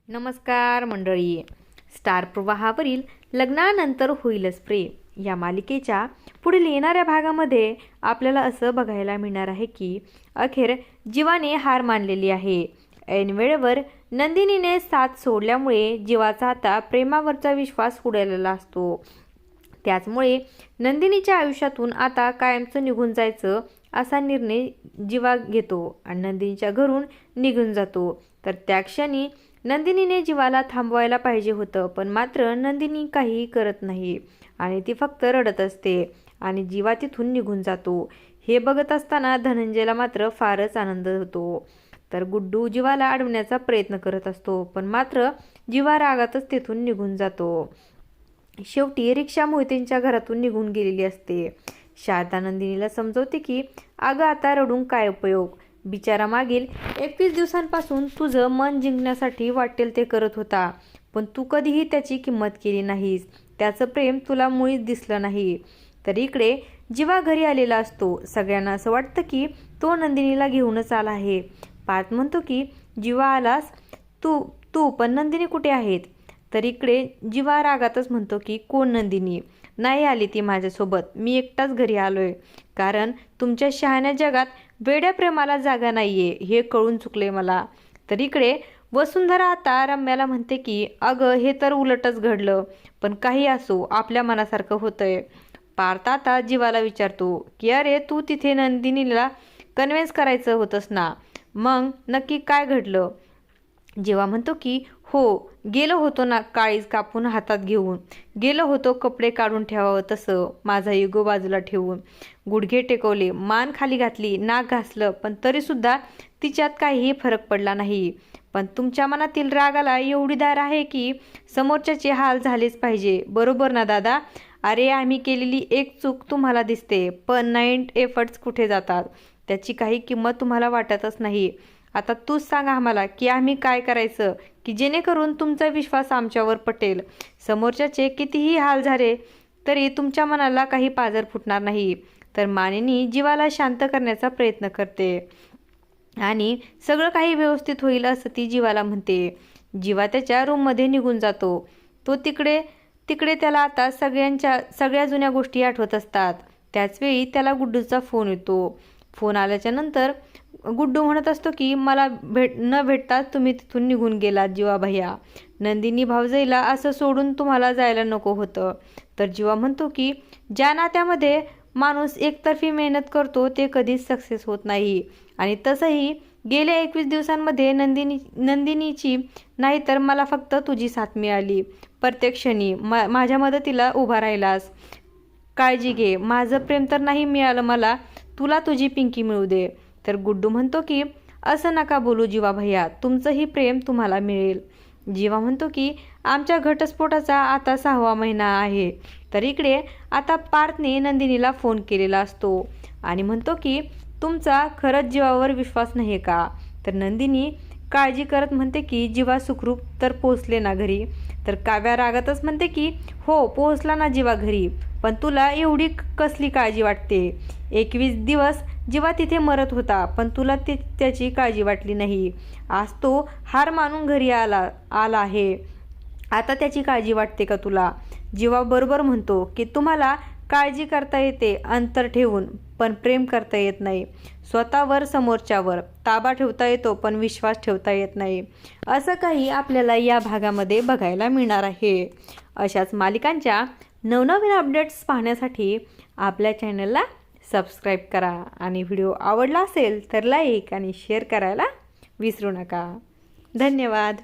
नमस्कार मंडळी. स्टार प्रवाहावरील लग्नानंतर होईलच प्रेम या मालिकेच्या पुढील येणाऱ्या भागामध्ये आपल्याला असं बघायला मिळणार आहे की अखेर जीवाने हार मानलेली आहे. ऐन वेळेवर नंदिनीने साथ सोडल्यामुळे जीवाचा आता प्रेमावरचा विश्वास उडालेला असतो. त्याचमुळे नंदिनीच्या आयुष्यातून आता कायमचं निघून जायचं असा निर्णय जीवा घेतो आणि नंदिनीच्या घरून निघून जातो. तर त्या क्षणी नंदिनीने जीवाला थांबवायला पाहिजे होतं, पण मात्र नंदिनी काही करत नाही आणि ती फक्त रडत असते आणि जीवा तिथून निघून जातो. हे बघत असताना धनंजयला मात्र फारच आनंद होतो. तर गुड्डू जीवाला अडवण्याचा प्रयत्न करत असतो, पण मात्र जीवा रागातच तिथून निघून जातो. शेवटी रिक्षा मोहितेंच्या घरातून निघून गेलेली असते. शारदा नंदिनीला समजवते की अगं आता रडून काय उपयोग, बिचारा मागील 21 दिवसांपासून तुझं मन जिंकण्यासाठी वाटेल ते करत होता, पण तू कधीही त्याची किंमत केली नाहीस. त्याचं प्रेम तुला मुळीच दिसलं नाही. तर इकडे जीवा घरी आलेला असतो. सगळ्यांना असं वाटतं की तो नंदिनीला घेऊनच आला आहे. पार्थ म्हणतो की जीवा आलास तू तू पण नंदिनी कुठे आहेत? तर इकडे जीवा रागातच म्हणतो की कोण नंदिनी? नाही आली ती माझ्यासोबत, मी एकटाच घरी आलोय. कारण तुमच्या शहाण्या जगात वेड्या प्रेमाला जागा नाहीये हे कळून चुकले मला. तर इकडे वसुंधरा आता रम्याला म्हणते की अगं हे तर उलटच घडलं, पण काही असो आपल्या मनासारखं होतंय. पार्थ आता जीवाला विचारतो की अरे तू तिथे नंदिनीला कन्व्हिन्स करायचं होतंस ना, मग नक्की काय घडलं? जीवा म्हणतो की हो गेलो होतो ना, काळीज कापून हातात घेऊन गेलो होतो, कपडे काढून ठेवावं तसं माझा इगो बाजूला ठेवून गुडघे टेकवले, मान खाली घातली, नाक घासलं, पण तरीसुद्धा तिच्यात काहीही फरक पडला नाही. पण तुमच्या मनातील रागाला एवढी दार आहे की समोरच्याचे हाल झालेच पाहिजे, बरोबर ना दादा? अरे आम्ही केलेली एक चूक तुम्हाला दिसते, पण 9 एफर्ट्स कुठे जातात त्याची काही किंमत तुम्हाला वाटतच नाही. आता तूच सांगा आम्हाला की आम्ही काय करायचं की जेणेकरून तुमचा विश्वास आमच्यावर पटेल. समोरच्याचे कितीही हाल झाले तरी तुमच्या मनाला काही पाझर फुटणार नाही. तर मानिनी जीवाला शांत करण्याचा प्रयत्न करते आणि सगळं काही व्यवस्थित होईल असं ती जीवाला म्हणते. जीवा त्याच्या रूममध्ये निघून जातो. तो तिकडे तिकडे त्याला आता सगळ्या जुन्या गोष्टी आठवत असतात. त्याचवेळी त्याला गुड्डूचा फोन येतो. फोन आल्याच्या नंतर गुड्डू म्हणत असतो की मला न भेटताच तुम्ही तिथून निघून गेलात जीवा भैया. नंदिनी भावजईला असं सोडून तुम्हाला जायला नको होतं. तर जीवा म्हणतो की ज्या नात्यामध्ये माणूस एकतर्फी मेहनत करतो ते कधीच सक्सेस होत नाही, आणि तसंही गेल्या 21 दिवसांमध्ये नंदिनीची नाही तर मला फक्त तुझी साथ मिळाली. प्रत्येक क्षणी माझ्या मदतीला उभा राहिलास. काळजी घे, माझं प्रेम तर नाही मिळालं मला, तुला तुझी पिंकी मिळू दे. तर गुड्डू म्हणतो की असं नका बोलू जीवा भैया, तुमचंही प्रेम तुम्हाला मिळेल. जीवा म्हणतो की आमच्या घटस्फोटाचा आता 6वा महिना आहे. तर इकडे आता पार्थने नंदिनीला फोन केलेला असतो आणि म्हणतो की तुमचा खरंच जीवावर विश्वास नाही का? तर नंदिनी काळजी करत म्हणते की जीवा सुखरूप तर पोहोचले ना घरी? तर काव्या रागातच म्हणते की हो पोहोचला ना जीवा घरी, पण तुला एवढी कसली काळजी वाटते? 21 दिवस जीवा तिथे मरत होता, पण तुला त्याची काळजी वाटली नाही. आज तो हार मानून घरी आला आहे, आता त्याची काळजी वाटते का तुला? जीवा बरोबर म्हणतो की तुम्हाला काळजी करता येते अंतर ठेवून, पण प्रेम करता येत नाही. स्वतःवर समोरच्यावर ताबा ठेवता येतो, पण विश्वास ठेवता येत नाही. असं काही आपल्याला या भागामध्ये बघायला मिळणार आहे. अशाच मालिकांच्या नवनवीन अपडेट्स पाहण्यासाठी आपल्या चॅनलला सबस्क्राईब करा आणि व्हिडिओ आवडला असेल तर लाईक आणि शेअर करायला विसरू नका. धन्यवाद.